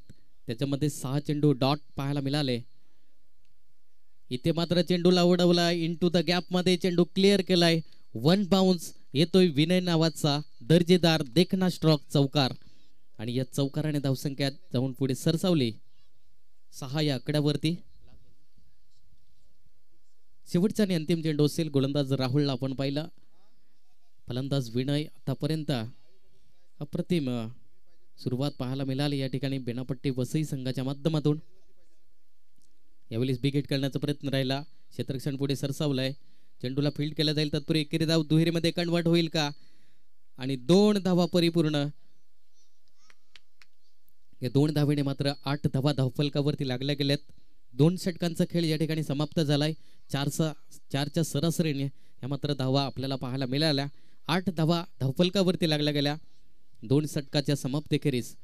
A: त्याच्यामध्ये 6 चेंडू डॉट पाहायला मिळाले. इथे मात्र चेंडूला उडवला, इंटू द गॅप मध्ये चेंडू क्लिअर केलाय. 1 बाउन्स येतोय विनय नावाचा दर्जेदार देखना स्ट्रोक चौकार आणि या चौकाराने धावसंख्या जाऊन पुढे सरसावली 6 या आकड्यावरती. शेवटचा आणि अंतिम चेंडू असेल. गोलंदाज राहुलला आपण पाहिला, फलंदाज विनय. आतापर्यंत अप्रतिम सुरुवात पाहायला मिळाली या ठिकाणी बेनापट्टी वसई संघाच्या माध्यमातून. यावेळेस बिग हिट करण्याचा प्रयत्न राहिला, क्षेत्ररक्षण पुढे सरसावलाय, चेंडूला फील्ड केला जाईल, तत्पूर्वी एकेरी धाव दुहेरीमध्ये कन्वर्ट होईल का आणि 2 धावा परिपूर्ण. या 2 धावेने मात्र 8 धावा धावफलकावरती लागल्या गेल्यात. 2 षटकांचा खेळ या ठिकाणी समाप्त झालाय. 4च्या सरासरीने या मात्र धावा आपल्याला पाहायला मिळाल्या. 8 धावा धावफलकावरती लागल्या गेल्या 2 षटकाच्या समाप्तीखेरीज.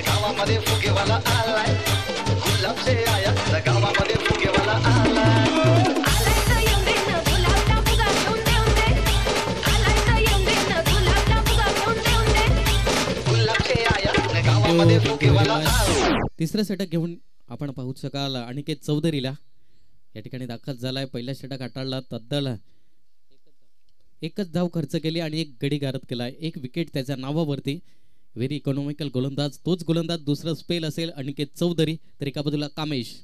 F: गावामध्ये फुगेवाला आलाय, गुलाब से आया गावामध्ये फुगेवाला आलाय.
A: तिसरं षटक घेऊन आपण पाहू शकाल अनिकेत चौधरीला या ठिकाणी दाखल झालाय. पहिला षटक हाताळला, तद्दल 1च धाव खर्च केली आणि 1 गडी गारद केलाय, 1 विकेट त्याच्या नावावरती. व्हेरी इकॉनॉमिकल गोलंदाज, तोच गोलंदाज. दुसरं स्पेल असेल अनिकेत चौधरी, तर एका बाजूला कामेश.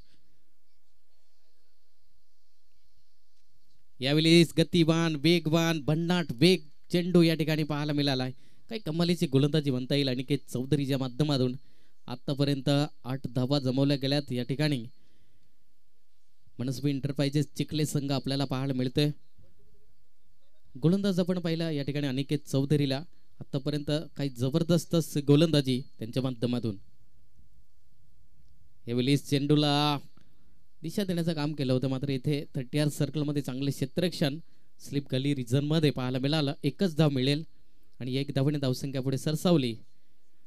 A: यावेळी गतिवान, वेगवान, भन्नाट वेग चेंडू या ठिकाणी पाहायला मिळालाय. काही कमालीची गोलंदाजी म्हणता येईल अनिकेत चौधरीच्या माध्यमातून. आतापर्यंत 8 धावा जमवल्या गेल्यात या ठिकाणी. मनस्वी एंटरप्राइजेस चिखले संघ आपल्याला पाहायला मिळतोय. गोलंदाज आपण पाहिला या ठिकाणी अनिकेत चौधरीला. आतापर्यंत काही जबरदस्त गोलंदाजी त्यांच्या माध्यमातून. यावेळी चेंडूला दिशा देण्याचं काम केलं होतं, मात्र इथे 30R सर्कलमध्ये चांगले क्षेत्ररक्षण स्लिप गली रिझन मध्ये पाहायला मिळालं. 1च धाव मिळेल आणि 1 धावेने धावसंख्या पुढे सरसावली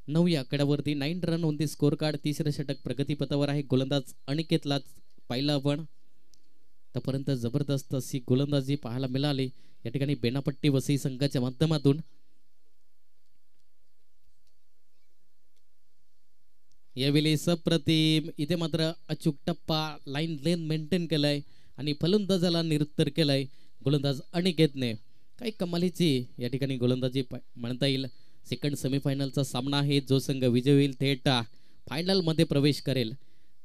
A: 9 या आकड्यावरती. 9 run on the score card. तिसरं षटक प्रगतीपथावर आहे. गोलंदाज अनिकेतलाच पाहिला आपण. आतापर्यंत जबरदस्त अशी गोलंदाजी पाहायला मिळाली या ठिकाणी बेनापट्टी वसई संघाच्या माध्यमातून. यावेळी सप्रतिम इथे मात्र अचूक टप्पा लाईन लेन मेंटेन केलाय आणि फलंदाजाला निरुत्तर केलाय गोलंदाज अनिकेतने. काही कमालीची या ठिकाणी गोलंदाजी म्हणता येईल. सेकंड सेमीफायनलचा सामना आहे. जो संघ विजय होईल थेट फायनल मध्ये प्रवेश करेल.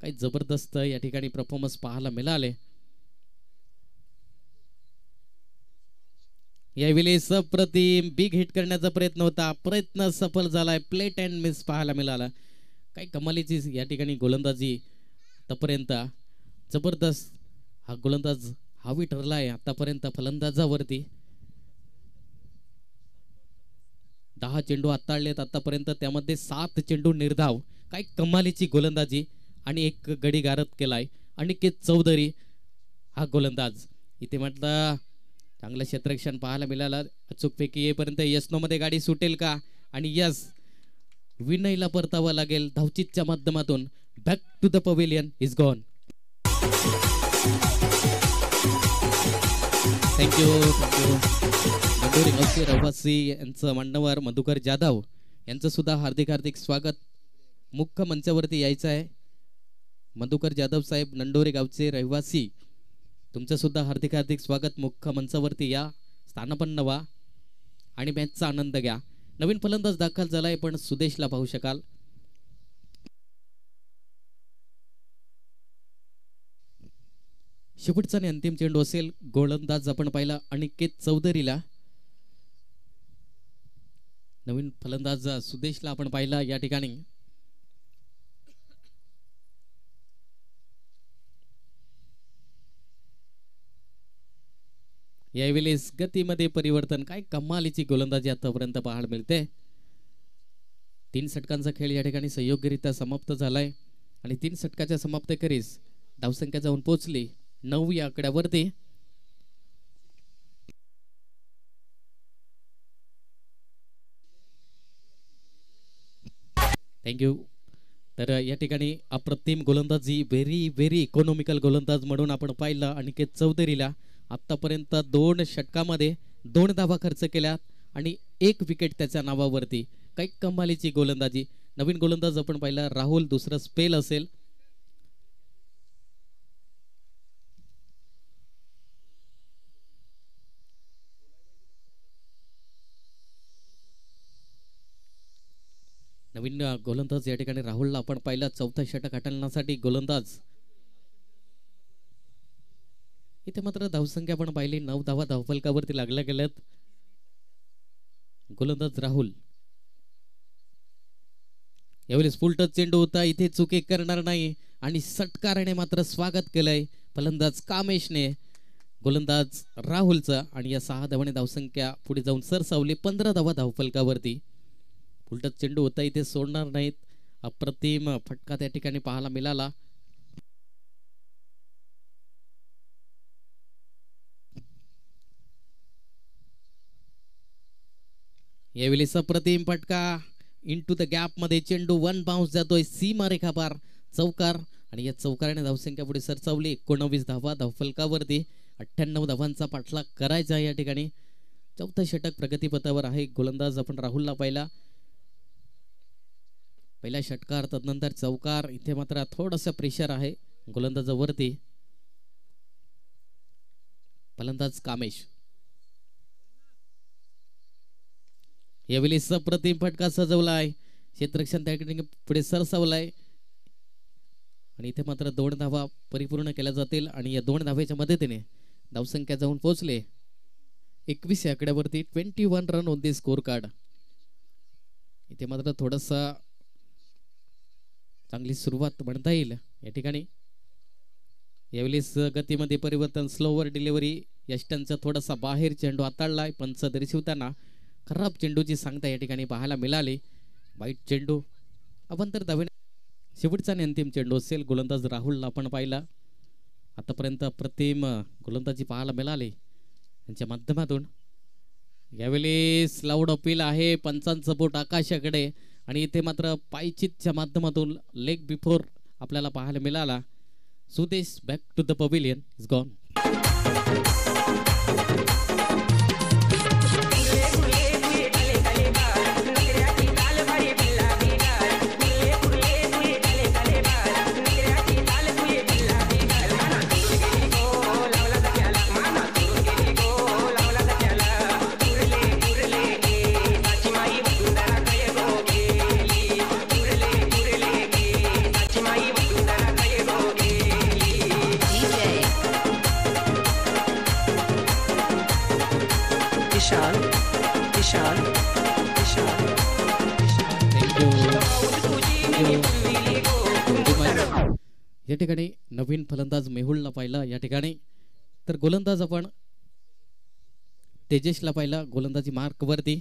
A: काही जबरदस्त या ठिकाणी परफॉर्मन्स पाहायला मिळाले. यावेळी सप्रतिम बिग हिट करण्याचा प्रयत्न होता, प्रयत्न सफल झालाय. प्लेट अँड मिस पाहायला मिळाला. काही कमालीची या ठिकाणी गोलंदाजी आतापर्यंत. जबरदस्त हा गोलंदाज हावी ठरलाय आतापर्यंत फलंदाजावरती. 10 चेंडू हाताळलेत आतापर्यंत, त्यामध्ये 7 चेंडू निर्धाव. काही कमालीची गोलंदाजी आणि 1 गडी गारद केलाय अनिकेत चौधरी हा गोलंदाज. इथे म्हटलं चांगलं क्षेत्ररक्षण पाहायला मिळालं. अचूकपैकी येईपर्यंत यस्नो मध्ये गाडी सुटेल का आणि यस विनयला परतावं लागेल धावचीतच्या माध्यमातून. Back to the pavilion is gone. Thank you Nanduri गावचे रहिवासी यांचं मान्यवर मधुकर जाधव यांचं सुद्धा हार्दिक हार्दिक स्वागत. मुख्य मंचावरती यायचं आहे. मधुकर जाधव साहेब नंडोरे गावचे रहिवासी, तुमचं सुद्धा हार्दिक हार्दिक स्वागत. मुख्य मंचावरती या, स्थानापन्न व्हा आणि मॅचचा आनंद घ्या. नवीन फलंदाज दाखल झालाय, पण सुदेशला पाहू शकाल. शेवटचा आणि अंतिम चेंडू असेल. गोलंदाज आपण पाहिला अनिकेत चौधरीला. नवीन फलंदाज सुदेशला आपण पाहिला या ठिकाणी. यावेळेस गतीमध्ये परिवर्तन, काय कमालीची गोलंदाजी आतापर्यंत पाहायला मिळते. 3 षटकांचा खेळ या ठिकाणी संयोग्यरित्या समाप्त झालाय आणि 3 षटकाच्या समाप्तीखेरीज धावसंख्या जाऊन पोहोचली 9 या आकड्यावरती. थँक्यू. तर या ठिकाणी अप्रतिम गोलंदाजी, व्हेरी इकॉनॉमिकल गोलंदाज म्हणून आपण पाहिलं अनिकेत चौधरीला. आतापर्यंत 2 षटकामध्ये 2 धावा खर्च केल्या आणि 1 विकेट त्याच्या नावावरती. काही कमालीची गोलंदाजी. नवीन गोलंदाज आपण पाहिला राहुल, दुसरं स्पेल असेल. नवीन गोलंदाज या ठिकाणी राहुलला आपण पाहिला. 4था षटक हाताळण्यासाठी गोलंदाज. इथे मात्र धावसंख्या पण पाहिली, 9 धावा धावफलकावरती लागल्या गेल्यात. गोलंदाज राहुल. यावेळेस फुल टच चेंडू होता, इथे चुके करणार नाही आणि षटकाराने मात्र स्वागत केलंय फलंदाज कामेशने गोलंदाज राहुलचं. आणि या 6 धावाने धावसंख्या पुढे जाऊन सरसावली 15 धावा धावफलकावरती. फुल टच चेंडू होता, इथे सोडणार नाहीत. अप्रतिम फटका त्या ठिकाणी पाहायला मिळाला. यावेळी अप्रतिम फटका इनटू द गॅप मध्ये चेंडू 1 बाउन्स जातोय सीमा रेखा पार, चौकार. आणि या चौकाराने धावसंख्या पुढे सरसावली 19 धावा धावफलकावरती. 98 धावांचा पाठलाग करायचा या ठिकाणी. 4थं षटक प्रगतीपथावर आहे. गोलंदाज आपण राहुलला पाहिला. पहिला षटकार, तदनंतर चौकार. इथे मात्र थोडंसं प्रेशर आहे गोलंदाजावरती. फलंदाज कामेश. यावेळी अप्रतिम फटका सजवलाय, क्षेत्ररक्षण त्या ठिकाणी पुढे सरसावलाय आणि इथे मात्र 2 धावा परिपूर्ण केल्या जातील. आणि या 2 धावेच्या मदतीने धावसंख्या जाऊन पोहोचले 21 या आकड्यावरती. 21 run on the score card. इथे मात्र थोडंसं चांगली सुरुवात म्हणता येईल या ठिकाणी. यावेळेस गतीमध्ये परिवर्तन, स्लोवर डिलिव्हरी. यष्टांचा थोडासा बाहेर चेंडू हाताळलाय. पंच दर्शवताना खराब चेंडूची सांगता या ठिकाणी पाहायला मिळाली. वाईट चेंडू. अवंतर धावेने शेवटचा आणि अंतिम चेंडू असेल. गोलंदाज राहुलला आपण पाहिला. आतापर्यंत अप्रतिम गोलंदाजी पाहायला मिळाली त्यांच्या माध्यमातून. यावेळी लाऊड अपील आहे पंचांचं बोट आकाशाकडे आणि इथे मात्र पायचितच्या माध्यमातून लेग बिफोर आपल्याला पाहायला मिळाला. Sudesh back to the pavilion is gone. या ठिकाणी नवीन फलंदाज मेहुलला पाहिला या ठिकाणी. तर गोलंदाज आपण तेजसला पाहिला गोलंदाजी मार्क वरती.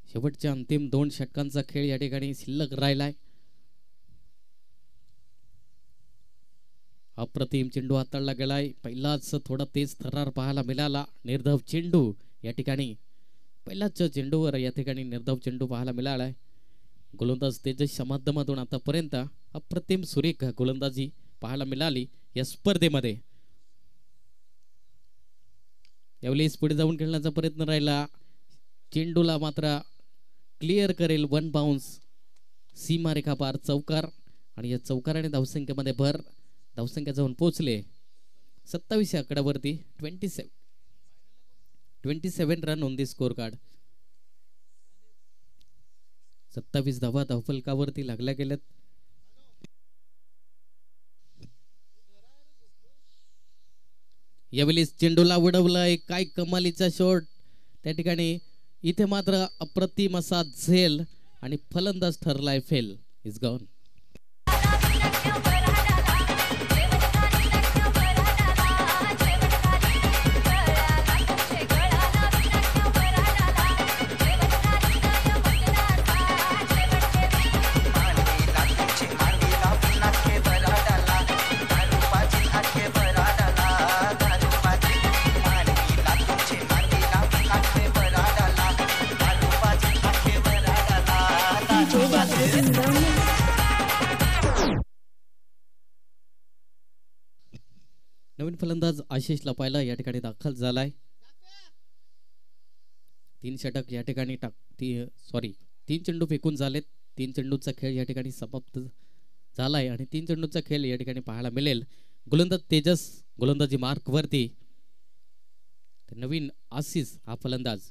A: शेवटच्या अंतिम 2 षटकांचा खेळ या ठिकाणी शिल्लक राहिलाय. अप्रतिम चेंडू हाताळला गेलाय. पहिलाच थोडा तेज थरार पाहायला मिळाला. निर्धाव चेंडू या ठिकाणी पहिल्याच चेंडूवर या ठिकाणी निर्धाव चेंडू पाहायला मिळालाय. गोलंदाज तेजसच्या माध्यमातून आतापर्यंत अप्रतिम सुरेख गोलंदाजी पाहायला मिळाली या स्पर्धेमध्ये. यावेळेस पुढे जाऊन खेळण्याचा प्रयत्न राहिला, चेंडूला मात्र क्लिअर करेल, 1 बाउन्स, सीमारेखा पार, चौकार. आणि या चौकाराने धावसंख्येमध्ये भर, धावसंख्या जाऊन पोहोचले 27 आकड्यावरती. 27 run on the score card. 27 धावा धावफलकावरती लागल्या गेल्यात. यावेळी चेंडूला उडवलाय, काय कमालीचा शॉट त्या ठिकाणी. इथे मात्र अप्रतिम असा झेल आणि फलंदाज ठरलाय फेल, इज गॉन. नवीन फलंदाज आशिष लपायला या ठिकाणी दाखल झालाय. 3 षटक या ठिकाणी 3 चेंडू फेकून झालेत. 3 चेंडूचा खेळ या ठिकाणी समाप्त झालाय आणि 3 चेंडूचा खेळ या ठिकाणी पाहायला मिळेल. गोलंदाज तेजस गोलंदाजी मार्क वरती, नवीन आशिष हा फलंदाज.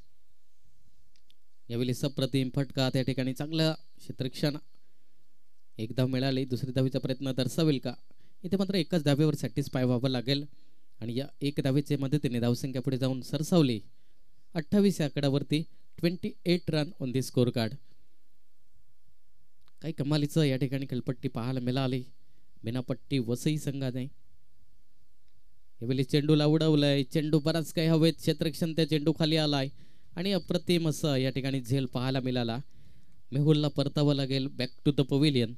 A: यावेळी सप्रतिम फटका त्या ठिकाणी, चांगलं क्षेत्ररक्षण. एक धाव मिळाली, दुसरी धावीचा प्रयत्न दर्शवेल का. इथे मात्र एकाच धावेवर सॅटिस्फाय व्हावं लागेल आणि या एक धावेच्या मदतीने धावसंख्या पुढे जाऊन सरसावली 28 आकड्यावरती. 28 run on the score card. काही कमालीचं या ठिकाणी खेळपट्टी पाहायला मिळाली बिनापट्टी वसई संघाने. यावेळी चेंडूला उडवलंय, चेंडू बराच काही हवेत, क्षेत्ररक्षण त्या चेंडू खाली आलाय आणि अप्रतिम असं या ठिकाणी झेल पाहायला मिळाला. मेहुलला परतावं लागेल बॅक टू द पवेलियन.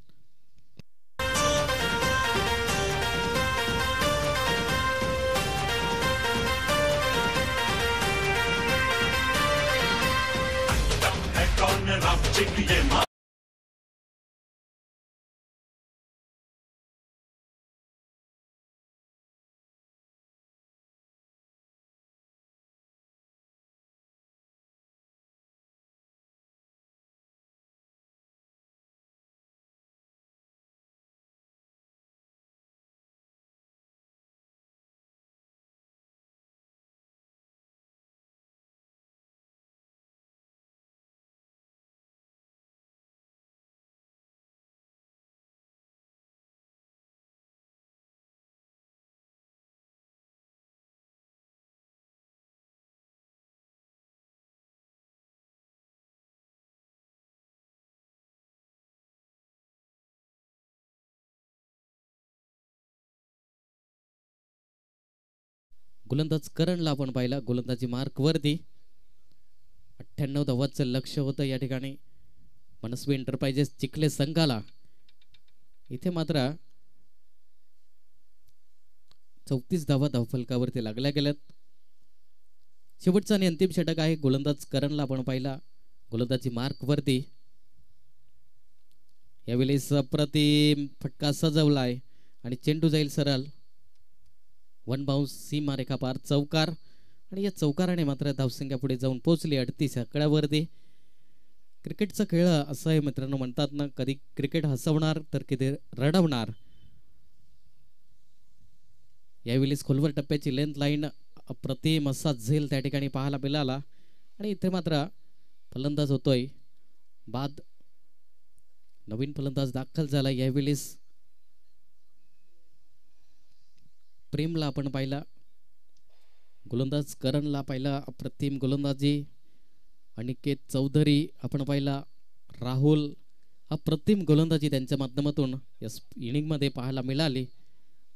A: गोलंदाज करणला आपण पाहिला, गोलंदाजी मार्क वरती. 98 धावांचं लक्ष होतं या ठिकाणी मनस्वी एंटरप्राइजेस चिखले संघाला. इथे मात्र 34 धावा धावफलकावरती लागल्या गेल्यात. शेवटचा आणि अंतिम षटक आहे. गोलंदाज करणला आपण पाहिला, गोलंदाजी मार्क वरती. यावेळी अप्रतिम फटका सजवलाय आणि चेंडू जाईल सरळ, 1 बाउन्स, सीमारेखा पार, चौकार. आणि या चौकाराने मात्र धावसंख्या पुढे जाऊन पोहोचली 38 आकड्यावरती. क्रिकेटचा खेळ असं आहे मित्रांनो, म्हणतात ना, कधी क्रिकेट हसवणार तर कधी रडवणार. यावेळी खोलवर टप्प्याची लेंथ लाईन, अप्रतिम असा झेल त्या ठिकाणी पाहायला मिळाला. आणि इथे मात्र फलंदाज होतोय बाद, नवीन फलंदाज दाखल झाला. यावेळी प्रेमला आपण पाहिला, गोलंदाज करणला पाहिला, अप्रतिम गोलंदाजी. अनिकेत चौधरी आपण पाहिला, राहुल, अप्रतिम गोलंदाजी त्यांच्या माध्यमातून या इनिंगमध्ये पाहायला मिळाली.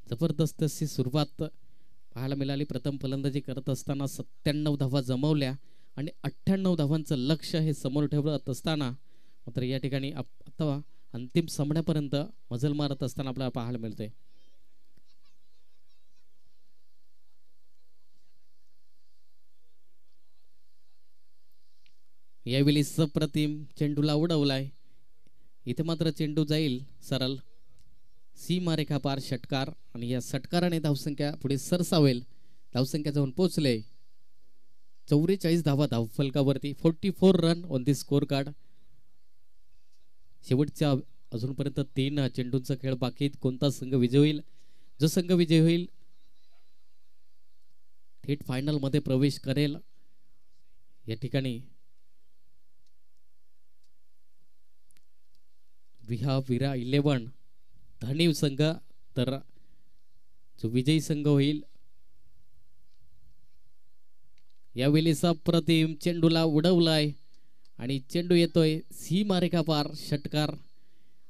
A: जबरदस्त अशी सुरुवात पाहायला मिळाली. प्रथम फलंदाजी करत असताना 97 धावा जमवल्या आणि 98 धावांचं लक्ष हे समोर ठेवत असताना मात्र या ठिकाणी आता अंतिम सामन्यापर्यंत मजल मारत असताना आपल्याला पाहायला मिळतोय. यावेळी सप्रतिम चेंडूला उडवलाय. इथे मात्र चेंडू जाईल सरळ सीमारेखा पार षटकार आणि या षटकाराने धावसंख्या पुढे सरसावेल. धावसंख्या जाऊन पोहोचले 44 धावा धावफलकावरती. 44 run on the score card. शेवटच्या अजूनपर्यंत 3 चेंडूंचा खेळ बाकी. कोणता संघ विजय होईल? जो संघ विजय होईल थेट फायनल मध्ये प्रवेश करेल. या ठिकाणी विरा 11 धनीव संघ, तर जो विजयी संघ होईल यावेळी अप्रतिम चेंडूला उडवलाय आणि चेंडू येतोय सीमारेखा पार षटकार.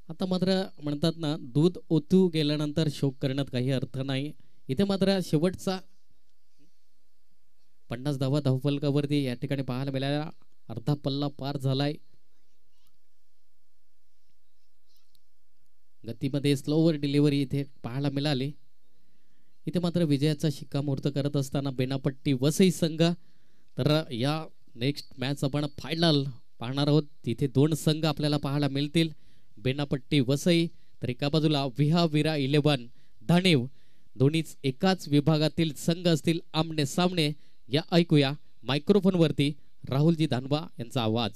A: आता मात्र म्हणतात ना, दूध ओतू गेल्यानंतर शोक करण्यात काही अर्थ नाही. इथे मात्र शेवटचा 50 धावा धावफलकावरती या ठिकाणी पाहायला मिळाला. अर्धा पल्ला पार झालाय. गतीमध्ये स्लोवर डिलिव्हरी इथे पाहायला मिळाली. इथे मात्र विजयाचा शिक्कामोर्तब करत असताना बेनापट्टी वसई संघ. तर या नेक्स्ट मॅच आपण फायनल पाहणार आहोत. तिथे 2 संघ आपल्याला पाहायला मिळतील. बेनापट्टी वसई, तर एका बाजूला विरा 11 धाणेव. दोन्हीच एकाच विभागातील संघ असतील आमने सामने. या ऐकूया मायक्रोफोनवरती राहुलजी धानबा यांचा आवाज.